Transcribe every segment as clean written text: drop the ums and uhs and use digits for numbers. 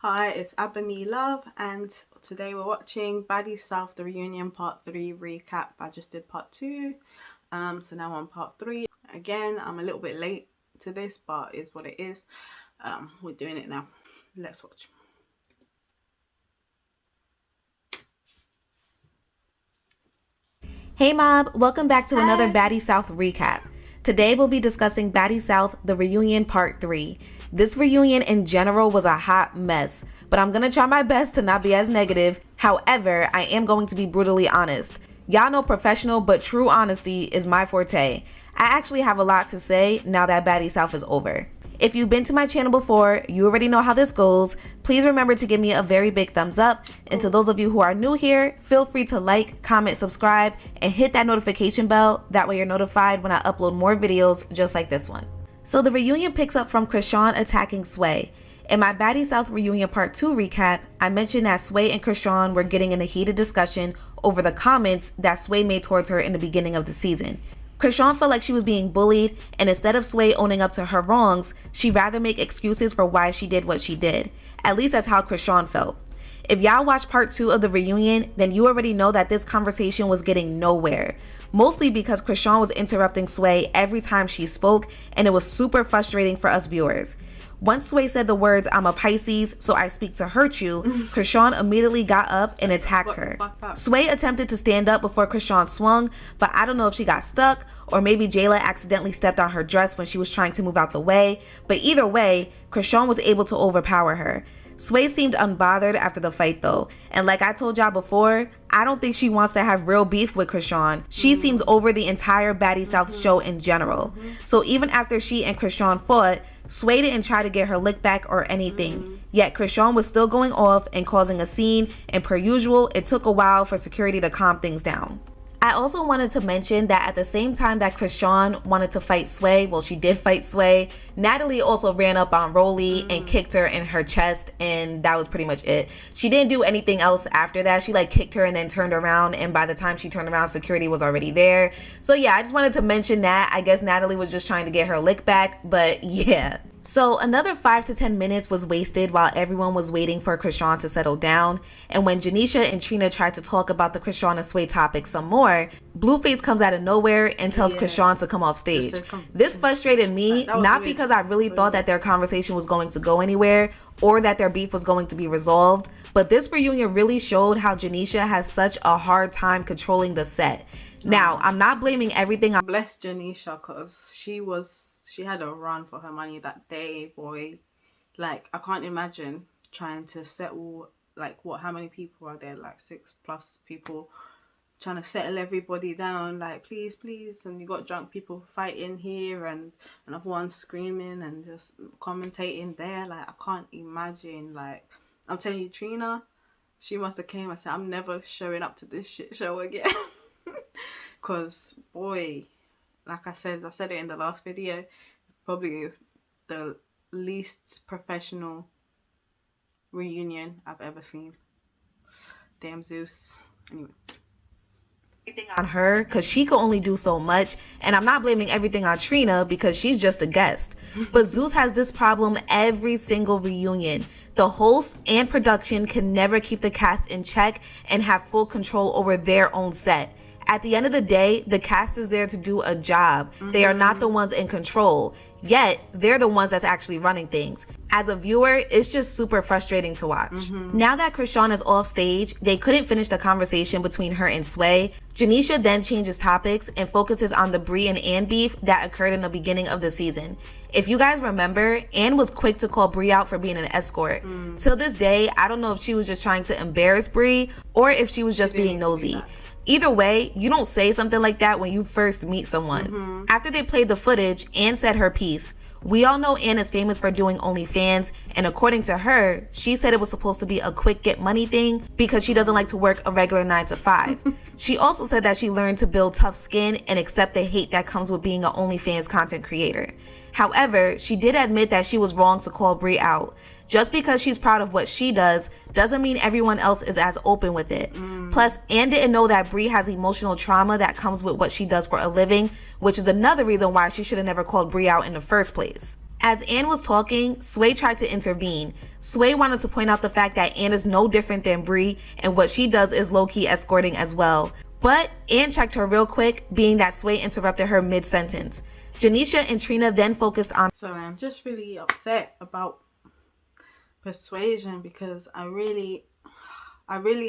Hi, it's Abeni Love, and today we're watching Baddies South the Reunion Part 3 recap. I just did Part 2, so now on Part 3. Again, I'm a little bit late to this, but it's what it is. We're doing it now. Let's watch. Hey Mob, welcome back to another Baddies South recap. Today we'll be discussing Baddies South the Reunion Part 3. This reunion in general was a hot mess, but I'm gonna try my best to not be as negative. However, I am going to be brutally honest. Y'all know professional but true honesty is my forte. I actually have a lot to say now that Baddies South is over. If you've been to my channel before, you already know how this goes. Please remember to give me a very big thumbs up. And to those of you who are new here, feel free to like, comment, subscribe, and hit that notification bell. That way you're notified when I upload more videos just like this one. So the reunion picks up from Krishan attacking Sway. In my Baddies South Reunion Part 2 recap, I mentioned that Sway and Krishan were getting in a heated discussion over the comments that Sway made towards her in the beginning of the season. Krishan felt like she was being bullied, and instead of Sway owning up to her wrongs, she'd rather make excuses for why she did what she did. At least that's how Krishan felt. If y'all watched part 2 of the reunion, then you already know that this conversation was getting nowhere. Mostly because Krishan was interrupting Sway every time she spoke, and it was super frustrating for us viewers. Once Sway said the words, "I'm a Pisces, so I speak to hurt you," Krishan immediately got up and attacked her. Sway attempted to stand up before Krishan swung, but I don't know if she got stuck or maybe Jayla accidentally stepped on her dress when she was trying to move out the way. But either way, Krishan was able to overpower her. Sway seemed unbothered after the fight though, and like I told y'all before, I don't think she wants to have real beef with Krishan. She seems over the entire Baddies South show in general. So even after she and Krishan fought, Sway didn't try to get her lick back or anything. Yet Krishan was still going off and causing a scene, and per usual, it took a while for security to calm things down. I also wanted to mention that at the same time that Krishan wanted to fight Sway, well, she did fight Sway, Natalie also ran up on Rolly and kicked her in her chest, and that was pretty much it. She didn't do anything else after that. She like kicked her and then turned around, and by the time she turned around, security was already there. So yeah, I just wanted to mention that. I guess Natalie was just trying to get her lick back, but yeah. So another 5 to 10 minutes was wasted while everyone was waiting for Krishan to settle down, and when Janisha and Trina tried to talk about the Krishan and Sway topic some more, Blueface comes out of nowhere and tells Krishan to come off stage. This frustrated me, not because I really thought that their conversation was going to go anywhere or that their beef was going to be resolved, but this reunion really showed how Janisha has such a hard time controlling the set. Now, I'm not blaming everything on Bless Janisha, because she had a run for her money that day, boy. Like, I can't imagine trying to settle, like, how many people are there? Like 6+ people trying to settle everybody down, like, please, please. And you got drunk people fighting here and another one screaming and just commentating there. Like, I can't imagine. Like, I'm telling you, Trina, she must have came and said, "I'm never showing up to this shit show again." Because, boy, like I said it in the last video, probably the least professional reunion I've ever seen. Damn Zeus. Anyway. everything on her because she could only do so much, and I'm not blaming everything on Trina because she's just a guest. But Zeus has this problem every single reunion. The hosts and production can never keep the cast in check and have full control over their own set. At the end of the day, the cast is there to do a job. They are not the ones in control, yet they're the ones that's actually running things. As a viewer, it's just super frustrating to watch. Now that Krishan is off stage, they couldn't finish the conversation between her and Sway. Janisha then changes topics and focuses on the Bree and Ann beef that occurred in the beginning of the season. If you guys remember, Ann was quick to call Bree out for being an escort. Till this day, I don't know if she was just trying to embarrass Bree or if she was just being nosy. Either way, you don't say something like that when you first meet someone. After they played the footage, Ann said her piece. We all know Ann is famous for doing OnlyFans, and according to her, she said it was supposed to be a quick get money thing because she doesn't like to work a regular 9 to 5. She also said that she learned to build tough skin and accept the hate that comes with being an OnlyFans content creator. However, she did admit that she was wrong to call Bree out. Just because she's proud of what she does doesn't mean everyone else is as open with it. Plus, Ann didn't know that Bree has emotional trauma that comes with what she does for a living, which is another reason why she should have never called Bree out in the first place. As Ann was talking, Sway tried to intervene. Sway wanted to point out the fact that Ann is no different than Bree, and what she does is low-key escorting as well. But Ann checked her real quick, being that Sway interrupted her mid-sentence. Janisha and Trina then focused on... So I'm just really upset about Persuasion because I really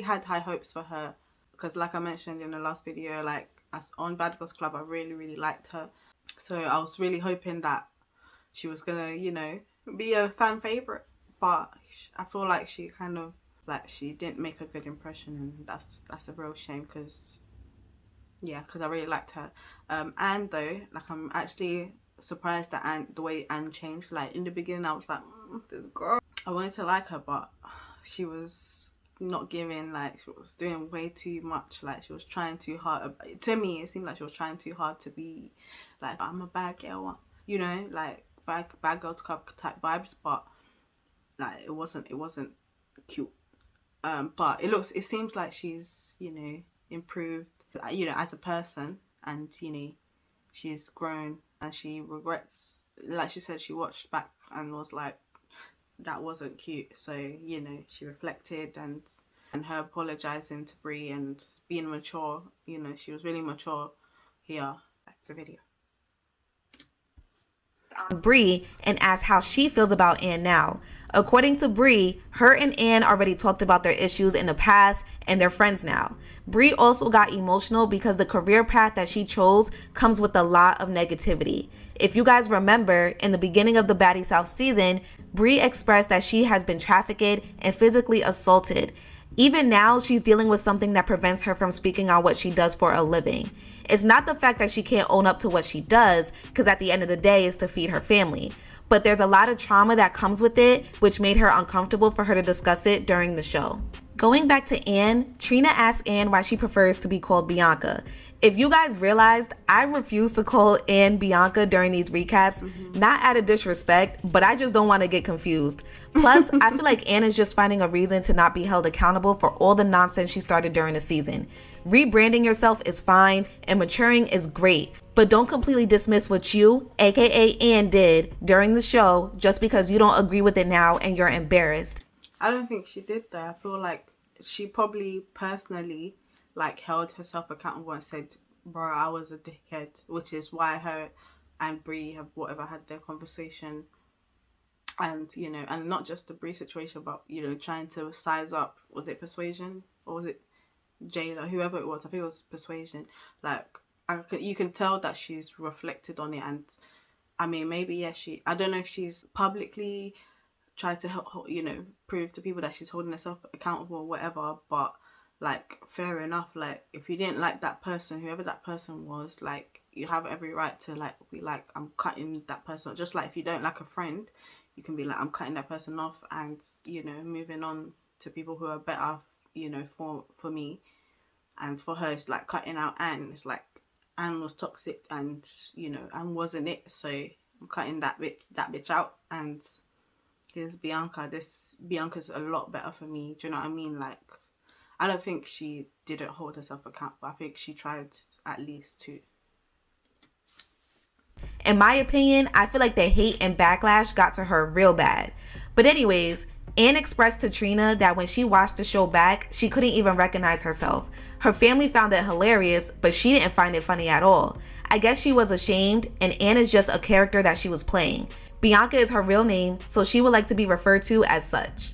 had high hopes for her. Because like I mentioned in the last video, like as on Bad Girls Club, I really liked her. So I was really hoping that she was gonna, you know, be a fan favorite. But I feel like she kind of, like, she didn't make a good impression, and that's a real shame because, yeah, because I really liked her. Anne though, like, I'm actually surprised that Anne, the way Anne changed. Like in the beginning, I was like, this girl, I wanted to like her, but she was not giving. Like, she was doing way too much. Like, she was trying too hard. To me, it seemed like she was trying too hard to be like, I'm a bad girl, you know, like bad girls club type vibes. But like, it wasn't cute. But it seems like she's, you know, improved, you know, as a person, and, you know, she's grown, and she regrets, like she said, she watched back and was like, that wasn't cute. So, you know, she reflected, and her apologizing to Bree and being mature, you know, she was really mature here. Back to video. Bree and asked how she feels about Ann now. According to Bree, her and Ann already talked about their issues in the past and they're friends now. Bree also got emotional because the career path that she chose comes with a lot of negativity. If you guys remember, in the beginning of the Baddies South season, Bree expressed that she has been trafficked and physically assaulted. Even now, she's dealing with something that prevents her from speaking on what she does for a living. It's not the fact that she can't own up to what she does, because at the end of the day, it's to feed her family. But there's a lot of trauma that comes with it, which made her uncomfortable for her to discuss it during the show. Going back to Ann, Trina asked Ann why she prefers to be called Bianca. If you guys realized, I refuse to call Ann Bianca during these recaps, not out of disrespect, but I just don't want to get confused. Plus, I feel like Ann is just finding a reason to not be held accountable for all the nonsense she started during the season. Rebranding yourself is fine, and maturing is great, but don't completely dismiss what you, aka Ann, did during the show just because you don't agree with it now and you're embarrassed. I don't think she did that. I feel like she probably personally, like, held herself accountable and said, bro, I was a dickhead, which is why her and Bree have had their conversation. And, you know, and not just the Bree situation, but, you know, trying to size up, was it Persuasion or was it Jayla, whoever it was? I think it was Persuasion. Like, you can tell that she's reflected on it, and I mean, maybe, yeah, I don't know if she's publicly tried to help, you know, prove to people that she's holding herself accountable or whatever, but like, fair enough. Like, if you didn't like that person, whoever that person was, like, you have every right to, like, be like, I'm cutting that person off. Just like if you don't like a friend, you can be like, I'm cutting that person off, and, you know, moving on to people who are better, you know, for me. And for her, it's like cutting out Anne. It's like, Anne was toxic, and, you know, Anne wasn't it, so I'm cutting that bitch out, and here's Bianca. Bianca's a lot better for me. Do you know what I mean? Like, I don't think she didn't hold herself accountable. I think she tried at least to. In my opinion, I feel like the hate and backlash got to her real bad. But anyways, Ann expressed to Trina that when she watched the show back, she couldn't even recognize herself. Her family found it hilarious, but she didn't find it funny at all. I guess she was ashamed, and Ann is just a character that she was playing. Bianca is her real name, so she would like to be referred to as such.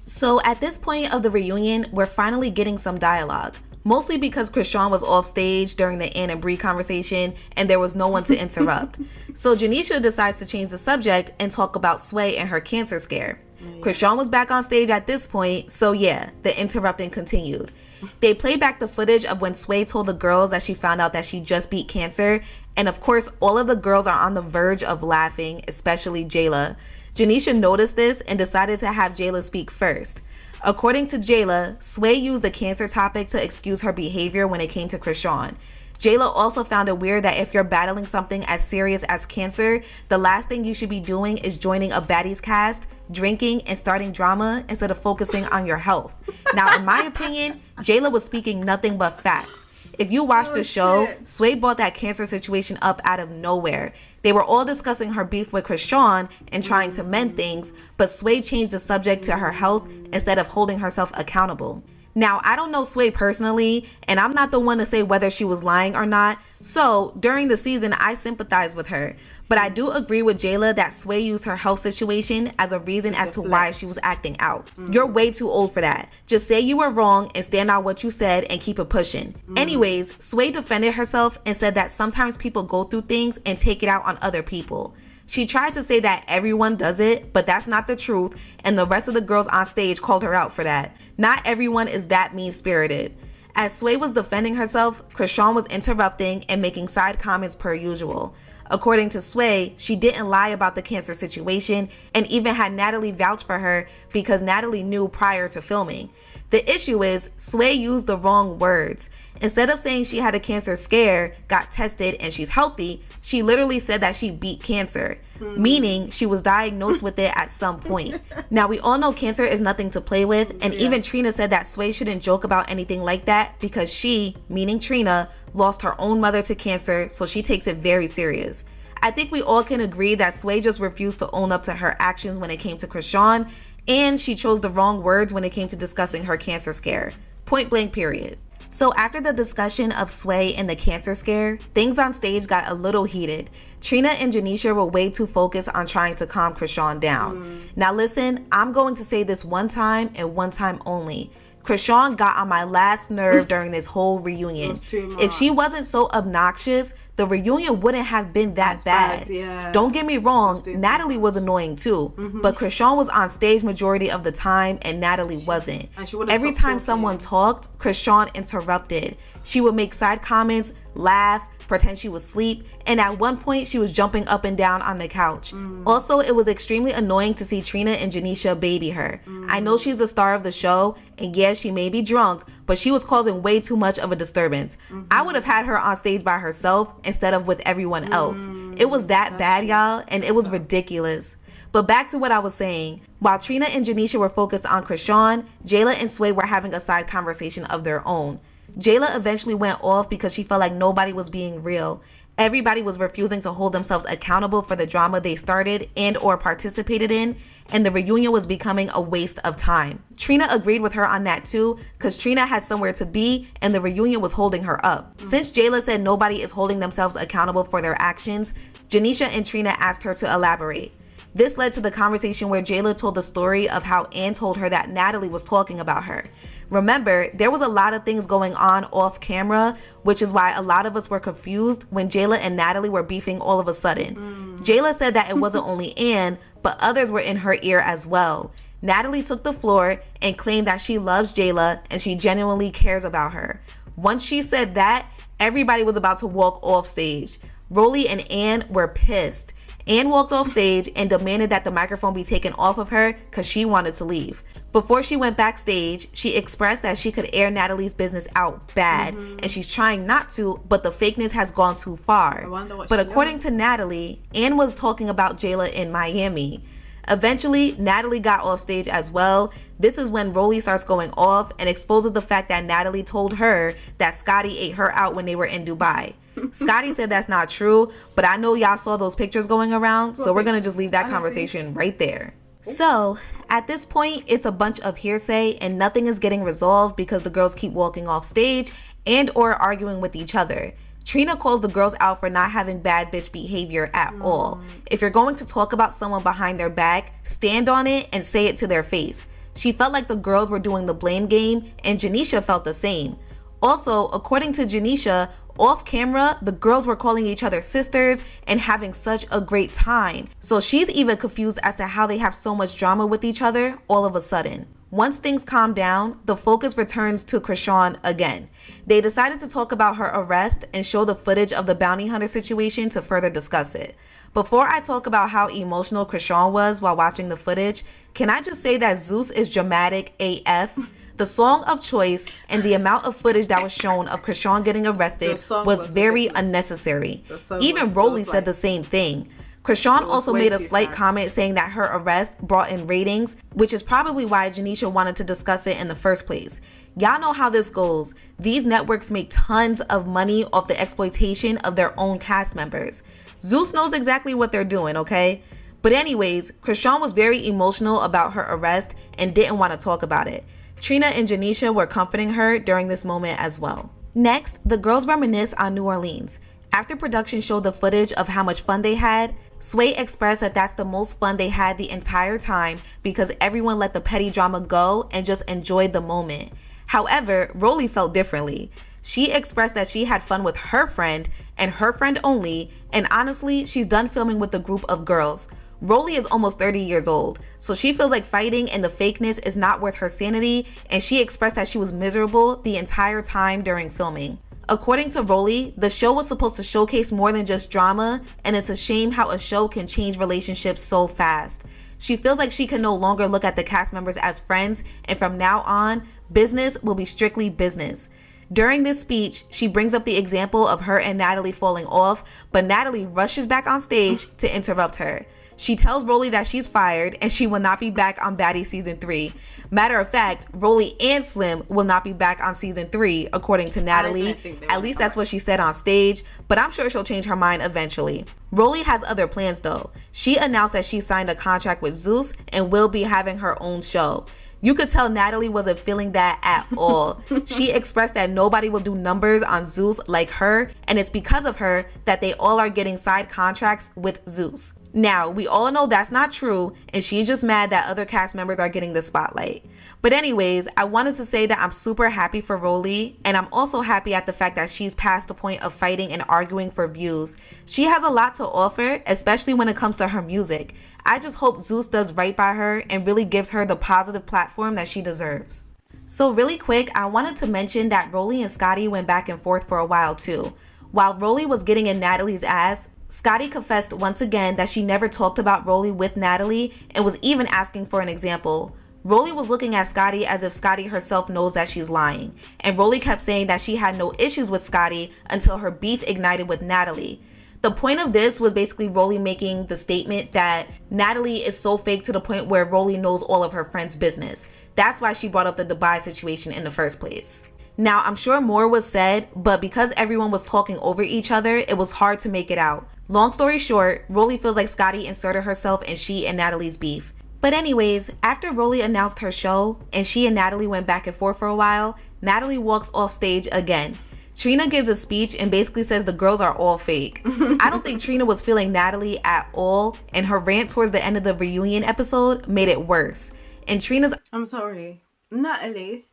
So at this point of the reunion, we're finally getting some dialogue. Mostly because Krishan was off stage during the Ann and Bree conversation and there was no one to interrupt. So Janisha decides to change the subject and talk about Sway and her cancer scare. Krishan was back on stage at this point, so yeah, the interrupting continued. They play back the footage of when Sway told the girls that she found out that she just beat cancer, and of course all of the girls are on the verge of laughing, especially Jayla. Janisha noticed this and decided to have Jayla speak first. According to Jayla, Sway used the cancer topic to excuse her behavior when it came to Krishan. Jayla also found it weird that if you're battling something as serious as cancer, the last thing you should be doing is joining a Baddies cast, drinking, and starting drama instead of focusing on your health. Now, in my opinion, Jayla was speaking nothing but facts. If you watch the show, shit. Sway brought that cancer situation up out of nowhere. They were all discussing her beef with Krishan and trying to mend things, but Sway changed the subject to her health instead of holding herself accountable. Now, I don't know Sway personally, and I'm not the one to say whether she was lying or not, so during the season, I sympathize with her. But I do agree with Jayla that Sway used her health situation as a reason as to why she was acting out. You're way too old for that. Just say you were wrong and stand on what you said and keep it pushing. Anyways, Sway defended herself and said that sometimes people go through things and take it out on other people. She tried to say that everyone does it, but that's not the truth, and the rest of the girls on stage called her out for that. Not everyone is that mean-spirited. As Sway was defending herself, Krishan was interrupting and making side comments per usual. According to Sway, she didn't lie about the cancer situation and even had Natalie vouch for her because Natalie knew prior to filming. The issue is Sway used the wrong words. Instead of saying she had a cancer scare, got tested, and she's healthy, she literally said that she beat cancer, meaning she was diagnosed with it at some point. Now, we all know cancer is nothing to play with, and even Trina said that Sway shouldn't joke about anything like that because she, meaning Trina, lost her own mother to cancer, so she takes it very serious. I think we all can agree that Sway just refused to own up to her actions when it came to Krishan, and she chose the wrong words when it came to discussing her cancer scare. Point blank, period. So after the discussion of Sway and the cancer scare, things on stage got a little heated. Trina and Janisha were way too focused on trying to calm Krishan down. Now listen, I'm going to say this one time and one time only. Krishan got on my last nerve during this whole reunion. If she wasn't so obnoxious, the reunion wouldn't have been that bad. Yeah. Don't get me wrong, Natalie was annoying too, but Krishan was on stage majority of the time and Natalie wasn't. Every time someone talked, Krishan interrupted. She would make side comments, laugh, pretend she was asleep, and at one point she was jumping up and down on the couch. Also, it was extremely annoying to see Trina and Janisha baby her. I know she's the star of the show, and yes, she may be drunk, but she was causing way too much of a disturbance. I would have had her on stage by herself instead of with everyone else. It was that bad, y'all, and it was ridiculous. But back to what I was saying. While Trina and Janisha were focused on Krishan, Jayla and Sway were having a side conversation of their own. Jayla eventually went off because she felt like nobody was being real. Everybody was refusing to hold themselves accountable for the drama they started and or participated in, and the reunion was becoming a waste of time. Trina agreed with her on that too, because Trina had somewhere to be and the reunion was holding her up. Since Jayla said nobody is holding themselves accountable for their actions, Janisha and Trina asked her to elaborate. This led to the conversation where Jayla told the story of how Ann told her that Natalie was talking about her. Remember, there was a lot of things going on off camera, which is why a lot of us were confused when Jayla and Natalie were beefing all of a sudden. Jayla said that it wasn't only Ann, but others were in her ear as well. Natalie took the floor and claimed that she loves Jayla and she genuinely cares about her. Once she said that, everybody was about to walk off stage. Rolly and Ann were pissed. Ann walked off stage and demanded that the microphone be taken off of her because she wanted to leave. Before she went backstage, she expressed that she could air Natalie's business out bad, and she's trying not to, but the fakeness has gone too far. But according to Natalie, Ann was talking about Jayla in Miami. Eventually, Natalie got off stage as well. This is when Rolly starts going off and exposes the fact that Natalie told her that Scotty ate her out when they were in Dubai. Scotty said that's not true, but I know y'all saw those pictures going around, so we're gonna just leave that conversation right there. So, at this point, it's a bunch of hearsay and nothing is getting resolved because the girls keep walking off stage and or arguing with each other. Trina calls the girls out for not having bad bitch behavior at all. If you're going to talk about someone behind their back, stand on it and say it to their face. She felt like the girls were doing the blame game, and Janisha felt the same. Also, according to Janisha, off camera, the girls were calling each other sisters and having such a great time. So she's even confused as to how they have so much drama with each other all of a sudden. Once things calm down, the focus returns to Krishan again. They decided to talk about her arrest and show the footage of the bounty hunter situation to further discuss it. Before I talk about how emotional Krishan was while watching the footage, can I just say that Zeus is dramatic AF? The song of choice and the amount of footage that was shown of Krishan getting arrested was very unnecessary. Even Rolly said the same thing. Krishan It was also way made a too slight sad. comment saying that her arrest brought in ratings, which is probably why Janisha wanted to discuss it in the first place. Y'all know how this goes. These networks make tons of money off the exploitation of their own cast members. Zeus knows exactly what they're doing, okay? But anyways, Krishan was very emotional about her arrest and didn't want to talk about it. Trina and Janisha were comforting her during this moment as well. Next, the girls reminisce on New Orleans. After production showed the footage of how much fun they had, Sway expressed that that's the most fun they had the entire time because everyone let the petty drama go and just enjoyed the moment. However, Rolly felt differently. She expressed that she had fun with her friend and her friend only, and honestly, she's done filming with the group of girls. Rolly is almost 30 years old, so she feels like fighting and the fakeness is not worth her sanity, and she expressed that she was miserable the entire time during filming. According to Rolly, the show was supposed to showcase more than just drama, and it's a shame how a show can change relationships so fast. She feels like she can no longer look at the cast members as friends, and from now on, business will be strictly business. During this speech, she brings up the example of her and Natalie falling off, but Natalie rushes back on stage to interrupt her. She tells Rolly that she's fired and she will not be back on Baddies season 3. Matter of fact, Rolly and Slim will not be back on season 3, according to Natalie. At least that's what she said on stage, but I'm sure she'll change her mind eventually. Rolly has other plans though. She announced that she signed a contract with Zeus and will be having her own show. You could tell Natalie wasn't feeling that at all. She expressed that nobody will do numbers on Zeus like her, and it's because of her that they all are getting side contracts with Zeus. Now, we all know that's not true, and she's just mad that other cast members are getting the spotlight. But anyways, I wanted to say that I'm super happy for Rolly, and I'm also happy at the fact that she's past the point of fighting and arguing for views. She has a lot to offer, especially when it comes to her music. I just hope Zeus does right by her and really gives her the positive platform that she deserves. So really quick, I wanted to mention that Rolly and Scotty went back and forth for a while too. While Rolly was getting in Natalie's ass, Scotty confessed once again that she never talked about Rolly with Natalie and was even asking for an example. Rolly was looking at Scotty as if Scotty herself knows that she's lying, and Rolly kept saying that she had no issues with Scotty until her beef ignited with Natalie. The point of this was basically Rolly making the statement that Natalie is so fake to the point where Rolly knows all of her friends' business. That's why she brought up the Dubai situation in the first place. Now, I'm sure more was said, but because everyone was talking over each other, it was hard to make it out. Long story short, Rolly feels like Scotty inserted herself in she and Natalie's beef. But anyways, after Rolly announced her show and she and Natalie went back and forth for a while, Natalie walks off stage again. Trina gives a speech and basically says the girls are all fake. I don't think Trina was feeling Natalie at all, and her rant towards the end of the reunion episode made it worse. And Trina's... I'm sorry. Natalie,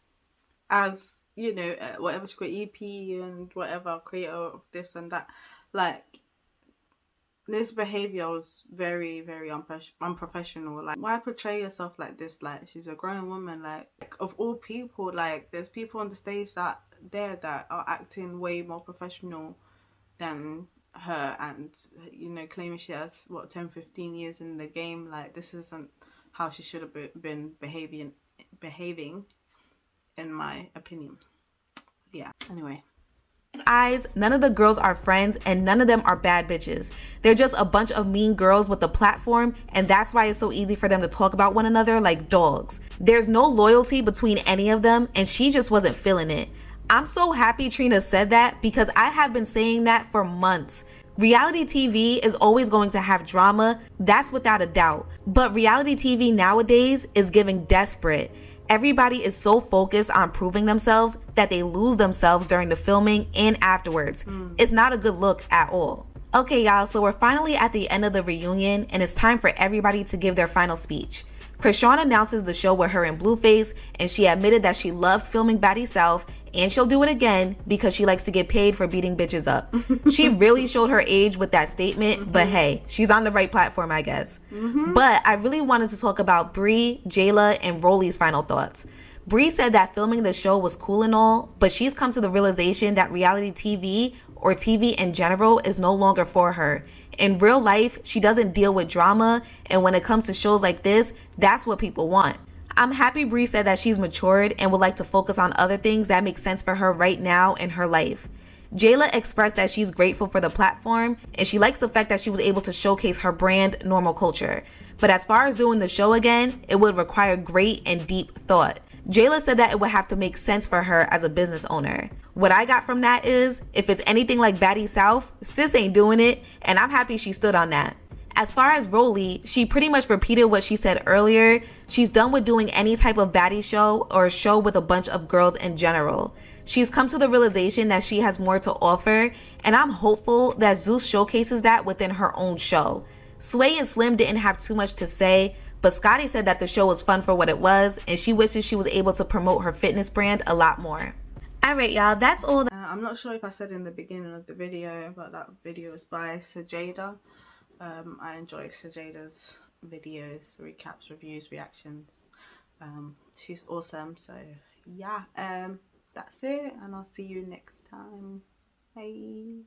as, you know, whatever she got, EP and whatever, creator of this and that, like, this behavior was very, very unprofessional. Like, why portray yourself like this? Like, she's a grown woman. Like, of all people, like, there's people on the stage that are acting way more professional than her, and, you know, claiming she has 10-15 years in the game. Like, this isn't how she should have been behaving, in my opinion. Yeah, anyway. Eyes, none of the girls are friends and none of them are bad bitches. They're just a bunch of mean girls with a platform, and that's why it's so easy for them to talk about one another like dogs. There's no loyalty between any of them, and she just wasn't feeling it. I'm so happy Trina said that because I have been saying that for months. Reality TV is always going to have drama, that's without a doubt. But reality TV nowadays is giving desperate. Everybody is so focused on proving themselves that they lose themselves during the filming and afterwards. It's not a good look at all. Okay, y'all, so we're finally at the end of the reunion and it's time for everybody to give their final speech. Krishan announces the show with her and Blueface, and she admitted that she loved filming Baddies South and she'll do it again because she likes to get paid for beating bitches up. She really showed her age with that statement, but hey, she's on the right platform, I guess. But I really wanted to talk about Bree, Jayla, and Rolly's final thoughts. Bree said that filming the show was cool and all, but she's come to the realization that reality TV, or TV in general, is no longer for her. In real life, she doesn't deal with drama, and when it comes to shows like this, that's what people want. I'm happy Bree said that she's matured and would like to focus on other things that make sense for her right now in her life. Jayla expressed that she's grateful for the platform and she likes the fact that she was able to showcase her brand, Normal Culture. But as far as doing the show again, it would require great and deep thought. Jayla said that it would have to make sense for her as a business owner. What I got from that is, if it's anything like Baddies South, sis ain't doing it, and I'm happy she stood on that. As far as Rolly, she pretty much repeated what she said earlier. She's done with doing any type of baddie show or a show with a bunch of girls in general. She's come to the realization that she has more to offer, and I'm hopeful that Zeus showcases that within her own show. Sway and Slim didn't have too much to say, but Scotty said that the show was fun for what it was, and she wishes she was able to promote her fitness brand a lot more. Alright y'all, that's all. I'm not sure if I said in the beginning of the video, but that video is by Sajada. I enjoy Sajada's videos, recaps, reviews, reactions. She's awesome. So yeah, that's it, and I'll see you next time. Bye.